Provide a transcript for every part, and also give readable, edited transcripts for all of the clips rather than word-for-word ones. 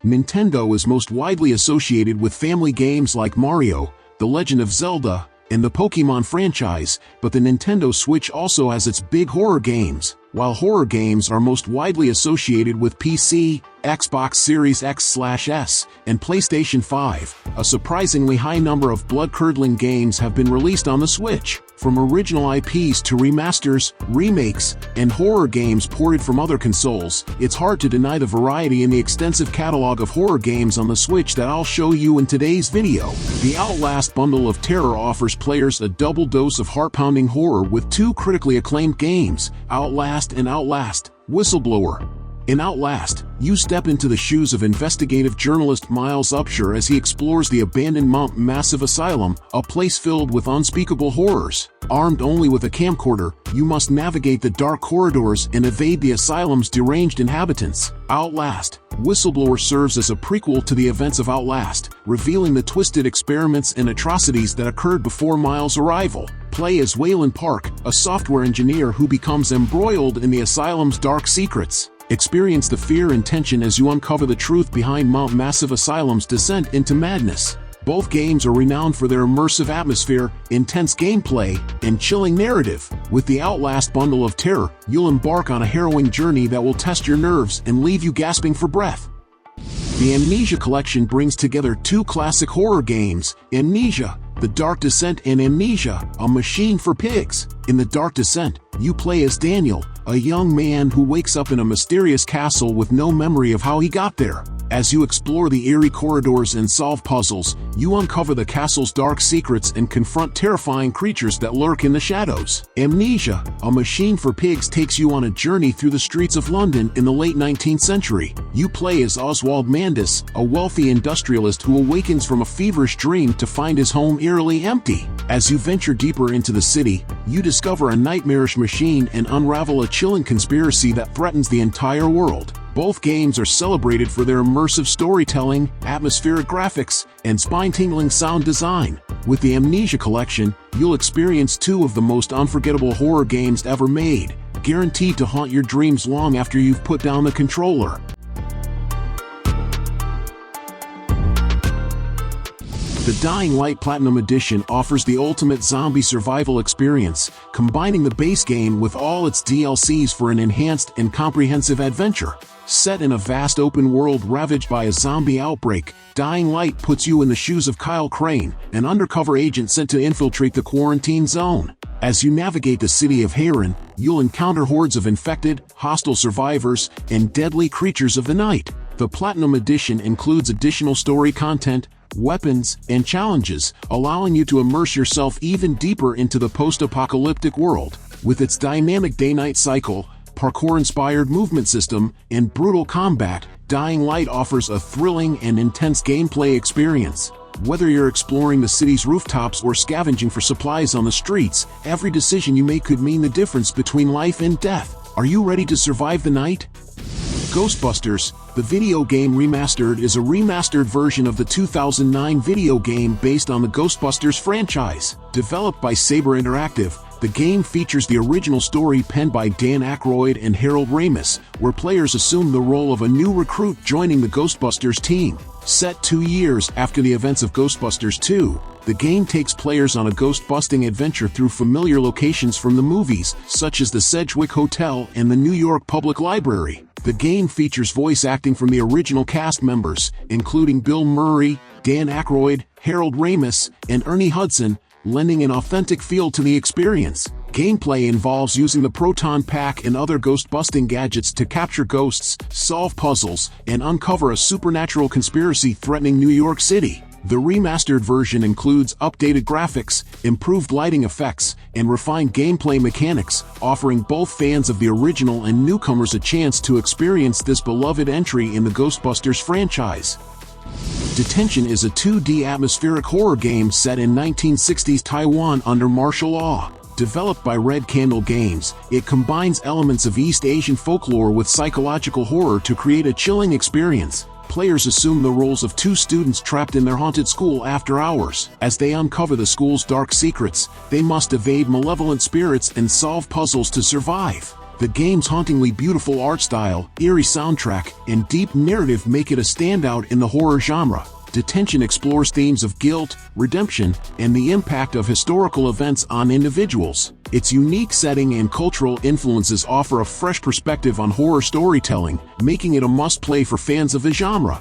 Nintendo is most widely associated with family games like Mario, The Legend of Zelda, and the Pokémon franchise, but the Nintendo Switch also has its big horror games. While horror games are most widely associated with PC, Xbox Series X/S, and PlayStation 5, a surprisingly high number of blood-curdling games have been released on the Switch. From original IPs to remasters, remakes, and horror games ported from other consoles, it's hard to deny the variety in the extensive catalog of horror games on the Switch that I'll show you in today's video. The Outlast Bundle of Terror offers players a double dose of heart-pounding horror with two critically acclaimed games, Outlast and Outlast: Whistleblower. In Outlast, you step into the shoes of investigative journalist Miles Upshur as he explores the abandoned Mount Massive Asylum, a place filled with unspeakable horrors. Armed only with a camcorder, you must navigate the dark corridors and evade the asylum's deranged inhabitants. Outlast: Whistleblower serves as a prequel to the events of Outlast, revealing the twisted experiments and atrocities that occurred before Miles' arrival. Play as Waylon Park, a software engineer who becomes embroiled in the asylum's dark secrets. Experience the fear and tension as you uncover the truth behind Mount Massive Asylum's descent into madness. Both games are renowned for their immersive atmosphere, intense gameplay, and chilling narrative. With the Outlast Bundle of Terror, you'll embark on a harrowing journey that will test your nerves and leave you gasping for breath. The Amnesia Collection brings together two classic horror games, Amnesia: The Dark Descent and Amnesia: A Machine for Pigs. In The Dark Descent, you play as Daniel, a young man who wakes up in a mysterious castle with no memory of how he got there. As you explore the eerie corridors and solve puzzles, you uncover the castle's dark secrets and confront terrifying creatures that lurk in the shadows. Amnesia: A Machine for Pigs takes you on a journey through the streets of London in the late 19th century. You play as Oswald Mandis, a wealthy industrialist who awakens from a feverish dream to find his home eerily empty. As you venture deeper into the city, you discover a nightmarish machine and unravel a chilling conspiracy that threatens the entire world. Both games are celebrated for their immersive storytelling, atmospheric graphics, and spine-tingling sound design. With the Amnesia Collection, you'll experience two of the most unforgettable horror games ever made, guaranteed to haunt your dreams long after you've put down the controller. The Dying Light Platinum Edition offers the ultimate zombie survival experience, combining the base game with all its DLCs for an enhanced and comprehensive adventure. Set in a vast open world ravaged by a zombie outbreak, Dying Light puts you in the shoes of Kyle Crane, an undercover agent sent to infiltrate the quarantine zone. As you navigate the city of Harran, you'll encounter hordes of infected, hostile survivors, and deadly creatures of the night. The Platinum Edition includes additional story content, weapons, and challenges, allowing you to immerse yourself even deeper into the post-apocalyptic world. With its dynamic day-night cycle, parkour-inspired movement system, and brutal combat, Dying Light offers a thrilling and intense gameplay experience. Whether you're exploring the city's rooftops or scavenging for supplies on the streets, every decision you make could mean the difference between life and death. Are you ready to survive the night? Ghostbusters: The Video Game Remastered is a remastered version of the 2009 video game based on the Ghostbusters franchise. Developed by Saber Interactive, the game features the original story penned by Dan Aykroyd and Harold Ramis, where players assume the role of a new recruit joining the Ghostbusters team. Set 2 years after the events of Ghostbusters 2, the game takes players on a ghost-busting adventure through familiar locations from the movies, such as the Sedgwick Hotel and the New York Public Library. The game features voice acting from the original cast members, including Bill Murray, Dan Aykroyd, Harold Ramis, and Ernie Hudson, lending an authentic feel to the experience. Gameplay involves using the proton pack and other ghost-busting gadgets to capture ghosts, solve puzzles, and uncover a supernatural conspiracy threatening New York City. The remastered version includes updated graphics, improved lighting effects, and refined gameplay mechanics, offering both fans of the original and newcomers a chance to experience this beloved entry in the Ghostbusters franchise. Detention is a 2D atmospheric horror game set in 1960s Taiwan under martial law. Developed by Red Candle Games, it combines elements of East Asian folklore with psychological horror to create a chilling experience. Players assume the roles of two students trapped in their haunted school after hours. As they uncover the school's dark secrets, they must evade malevolent spirits and solve puzzles to survive. The game's hauntingly beautiful art style, eerie soundtrack, and deep narrative make it a standout in the horror genre. Detention explores themes of guilt, redemption, and the impact of historical events on individuals. Its unique setting and cultural influences offer a fresh perspective on horror storytelling, making it a must-play for fans of the genre.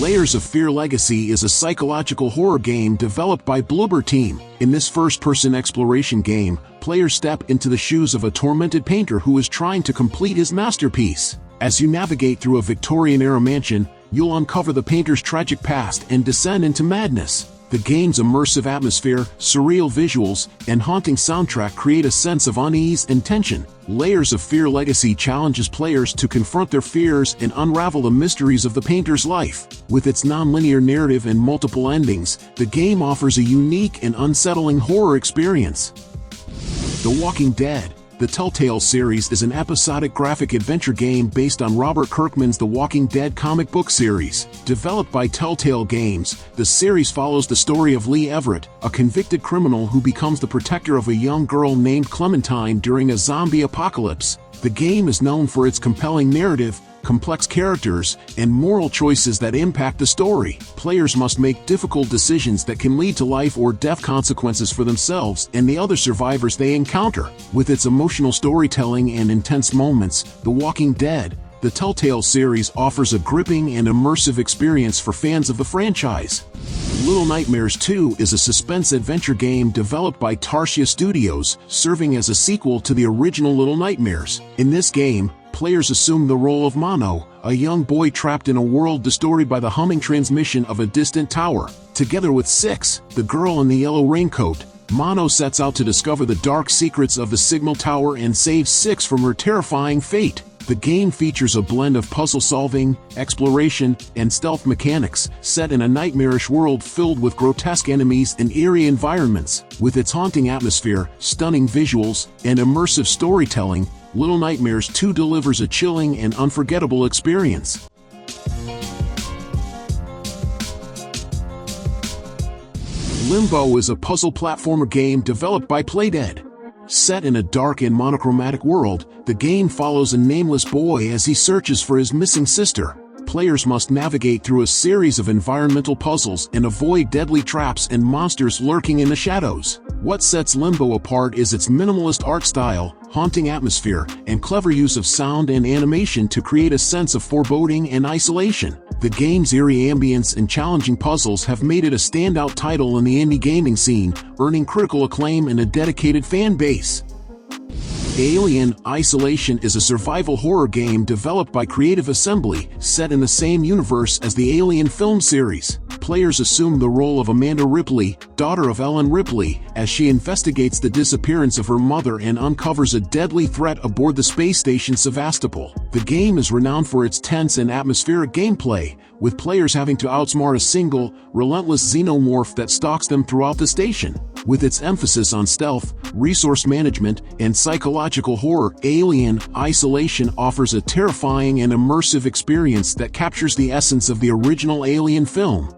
Layers of Fear Legacy is a psychological horror game developed by Bloober Team. In this first-person exploration game, players step into the shoes of a tormented painter who is trying to complete his masterpiece. As you navigate through a Victorian-era mansion, you'll uncover the painter's tragic past and descend into madness. The game's immersive atmosphere, surreal visuals, and haunting soundtrack create a sense of unease and tension. Layers of Fear Legacy challenges players to confront their fears and unravel the mysteries of the painter's life. With its non-linear narrative and multiple endings, the game offers a unique and unsettling horror experience. The Walking Dead. The Telltale series is an episodic graphic adventure game based on Robert Kirkman's The Walking Dead comic book series. Developed by Telltale Games, the series follows the story of Lee Everett, a convicted criminal who becomes the protector of a young girl named Clementine during a zombie apocalypse. The game is known for its compelling narrative, complex characters, and moral choices that impact the story. Players must make difficult decisions that can lead to life or death consequences for themselves and the other survivors they encounter. With its emotional storytelling and intense moments, The Walking Dead, the Telltale series offers a gripping and immersive experience for fans of the franchise. Little Nightmares 2 is a suspense adventure game developed by Tarsia Studios, serving as a sequel to the original Little Nightmares. In this game, players assume the role of Mono, a young boy trapped in a world distorted by the humming transmission of a distant tower. Together with Six, the girl in the yellow raincoat, Mono sets out to discover the dark secrets of the Signal Tower and save Six from her terrifying fate. The game features a blend of puzzle solving, exploration, and stealth mechanics, set in a nightmarish world filled with grotesque enemies and eerie environments. With its haunting atmosphere, stunning visuals, and immersive storytelling, Little Nightmares 2 delivers a chilling and unforgettable experience. Limbo is a puzzle platformer game developed by Playdead. Set in a dark and monochromatic world, the game follows a nameless boy as he searches for his missing sister. Players must navigate through a series of environmental puzzles and avoid deadly traps and monsters lurking in the shadows. What sets Limbo apart is its minimalist art style, haunting atmosphere, and clever use of sound and animation to create a sense of foreboding and isolation. The game's eerie ambience and challenging puzzles have made it a standout title in the indie gaming scene, earning critical acclaim and a dedicated fan base. Alien Isolation is a survival horror game developed by Creative Assembly, set in the same universe as the Alien film series. Players assume the role of Amanda Ripley, daughter of Ellen Ripley, as she investigates the disappearance of her mother and uncovers a deadly threat aboard the space station Sevastopol. The game is renowned for its tense and atmospheric gameplay, with players having to outsmart a single, relentless xenomorph that stalks them throughout the station. With its emphasis on stealth, resource management, and psychological horror, Alien Isolation offers a terrifying and immersive experience that captures the essence of the original Alien film.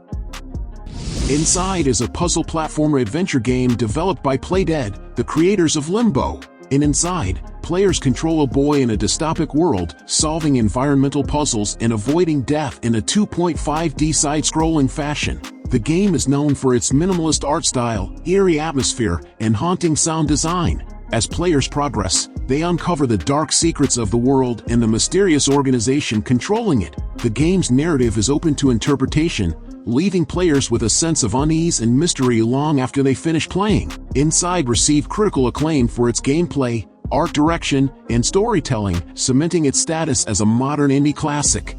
Inside is a puzzle platformer adventure game developed by Playdead, the creators of Limbo. In Inside, players control a boy in a dystopic world, solving environmental puzzles and avoiding death in a 2.5D side-scrolling fashion. The game is known for its minimalist art style, eerie atmosphere, and haunting sound design. As players progress, they uncover the dark secrets of the world and the mysterious organization controlling it. The game's narrative is open to interpretation, leaving players with a sense of unease and mystery long after they finish playing. Inside received critical acclaim for its gameplay, art direction, and storytelling, cementing its status as a modern indie classic.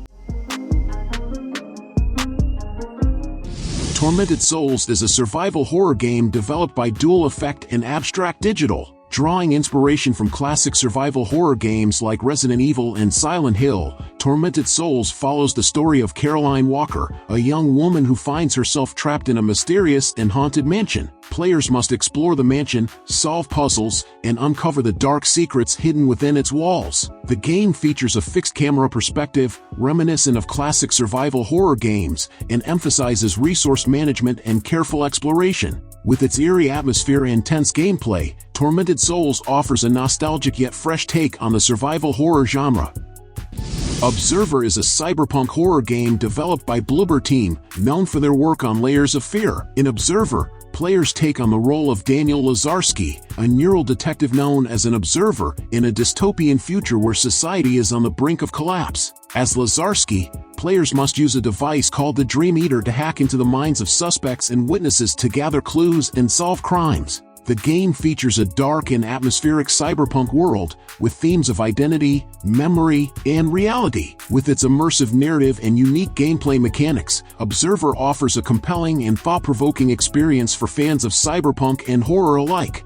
Tormented Souls is a survival horror game developed by Dual Effect and Abstract Digital. Drawing inspiration from classic survival horror games like Resident Evil and Silent Hill, Tormented Souls follows the story of Caroline Walker, a young woman who finds herself trapped in a mysterious and haunted mansion. Players must explore the mansion, solve puzzles, and uncover the dark secrets hidden within its walls. The game features a fixed camera perspective, reminiscent of classic survival horror games, and emphasizes resource management and careful exploration. With its eerie atmosphere and tense gameplay, Tormented Souls offers a nostalgic yet fresh take on the survival horror genre. Observer is a cyberpunk horror game developed by Bloober Team, known for their work on Layers of Fear. In Observer, players take on the role of Daniel Lazarski, a neural detective known as an observer in a dystopian future where society is on the brink of collapse. As Lazarski, players must use a device called the Dream Eater to hack into the minds of suspects and witnesses to gather clues and solve crimes. The game features a dark and atmospheric cyberpunk world, with themes of identity, memory, and reality. With its immersive narrative and unique gameplay mechanics, Observer offers a compelling and thought-provoking experience for fans of cyberpunk and horror alike.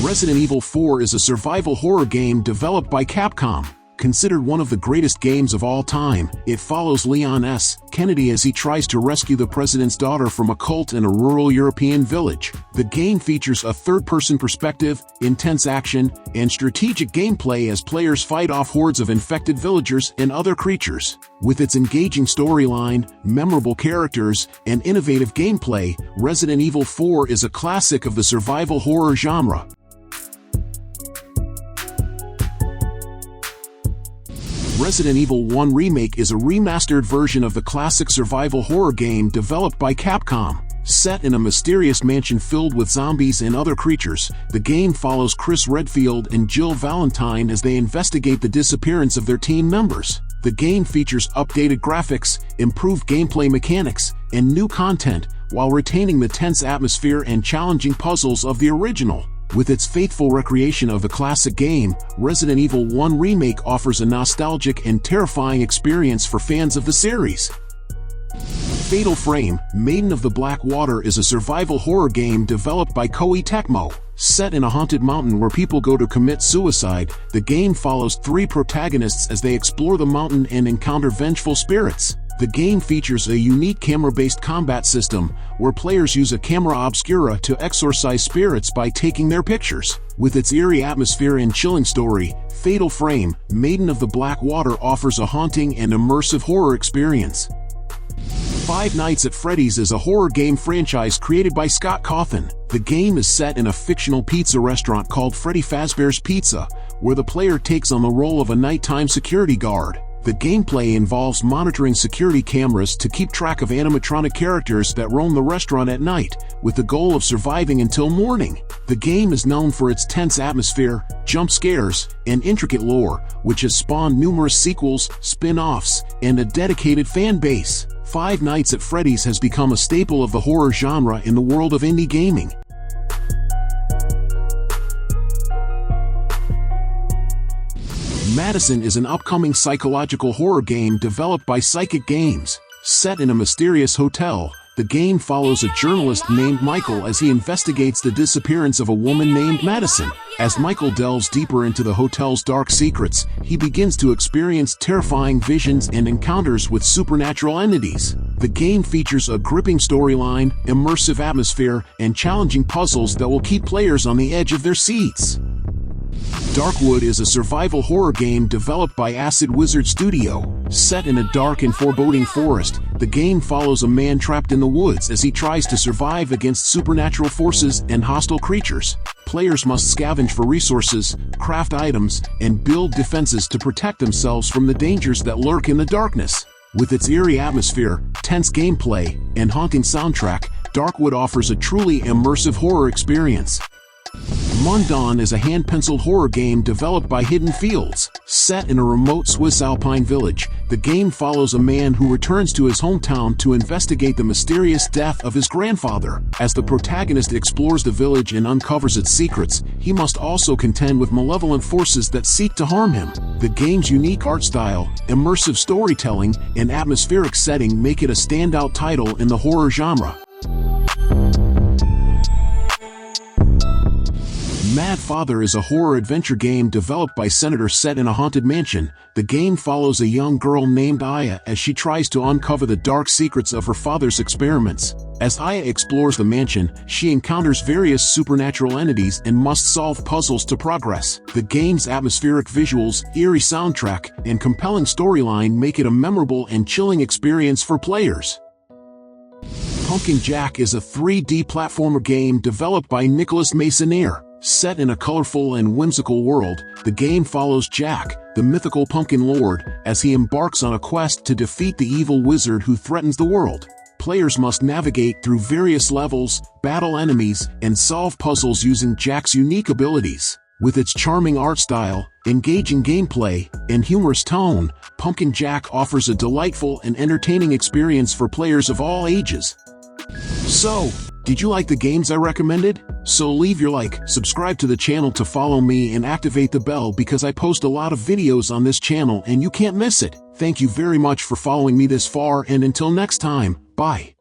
Resident Evil 4 is a survival horror game developed by Capcom. Considered one of the greatest games of all time, it follows Leon S. Kennedy as he tries to rescue the president's daughter from a cult in a rural European village. The game features a third-person perspective, intense action, and strategic gameplay as players fight off hordes of infected villagers and other creatures. With its engaging storyline, memorable characters, and innovative gameplay, Resident Evil 4 is a classic of the survival horror genre. Resident Evil 1 Remake is a remastered version of the classic survival horror game developed by Capcom. Set in a mysterious mansion filled with zombies and other creatures, the game follows Chris Redfield and Jill Valentine as they investigate the disappearance of their team members. The game features updated graphics, improved gameplay mechanics, and new content, while retaining the tense atmosphere and challenging puzzles of the original. With its faithful recreation of the classic game, Resident Evil 1 Remake offers a nostalgic and terrifying experience for fans of the series. Fatal Frame: Maiden of the Black Water is a survival horror game developed by Koei Tecmo. Set in a haunted mountain where people go to commit suicide, the game follows three protagonists as they explore the mountain and encounter vengeful spirits. The game features a unique camera-based combat system, where players use a camera obscura to exorcise spirits by taking their pictures. With its eerie atmosphere and chilling story, Fatal Frame: Maiden of the Black Water offers a haunting and immersive horror experience. Five Nights at Freddy's is a horror game franchise created by Scott Cawthon. The game is set in a fictional pizza restaurant called Freddy Fazbear's Pizza, where the player takes on the role of a nighttime security guard. The gameplay involves monitoring security cameras to keep track of animatronic characters that roam the restaurant at night, with the goal of surviving until morning. The game is known for its tense atmosphere, jump scares, and intricate lore, which has spawned numerous sequels, spin-offs, and a dedicated fan base. Five Nights at Freddy's has become a staple of the horror genre in the world of indie gaming. Madison is an upcoming psychological horror game developed by Psychic Games. Set in a mysterious hotel, the game follows a journalist named Michael as he investigates the disappearance of a woman named Madison. As Michael delves deeper into the hotel's dark secrets, he begins to experience terrifying visions and encounters with supernatural entities. The game features a gripping storyline, immersive atmosphere, and challenging puzzles that will keep players on the edge of their seats. Darkwood is a survival horror game developed by Acid Wizard Studio. Set in a dark and foreboding forest, the game follows a man trapped in the woods as he tries to survive against supernatural forces and hostile creatures. Players must scavenge for resources, craft items, and build defenses to protect themselves from the dangers that lurk in the darkness. With its eerie atmosphere, tense gameplay, and haunting soundtrack, Darkwood offers a truly immersive horror experience. Mundaun is a hand-penciled horror game developed by Hidden Fields. Set in a remote Swiss alpine village, the game follows a man who returns to his hometown to investigate the mysterious death of his grandfather. As the protagonist explores the village and uncovers its secrets, he must also contend with malevolent forces that seek to harm him. The game's unique art style, immersive storytelling, and atmospheric setting make it a standout title in the horror genre. Mad Father is a horror adventure game developed by Senator set in a haunted mansion. The game follows a young girl named Aya as she tries to uncover the dark secrets of her father's experiments. As Aya explores the mansion, she encounters various supernatural entities and must solve puzzles to progress. The game's atmospheric visuals, eerie soundtrack, and compelling storyline make it a memorable and chilling experience for players. Pumpkin Jack is a 3D platformer game developed by Nicholas Masoner. Set in a colorful and whimsical world, the game follows Jack, the mythical pumpkin lord, as he embarks on a quest to defeat the evil wizard who threatens the world. Players must navigate through various levels, battle enemies, and solve puzzles using Jack's unique abilities. With its charming art style, engaging gameplay, and humorous tone, Pumpkin Jack offers a delightful and entertaining experience for players of all ages. So, did you like the games I recommended? So leave your like, subscribe to the channel to follow me, and activate the bell because I post a lot of videos on this channel and you can't miss it. Thank you very much for following me this far, and until next time, bye.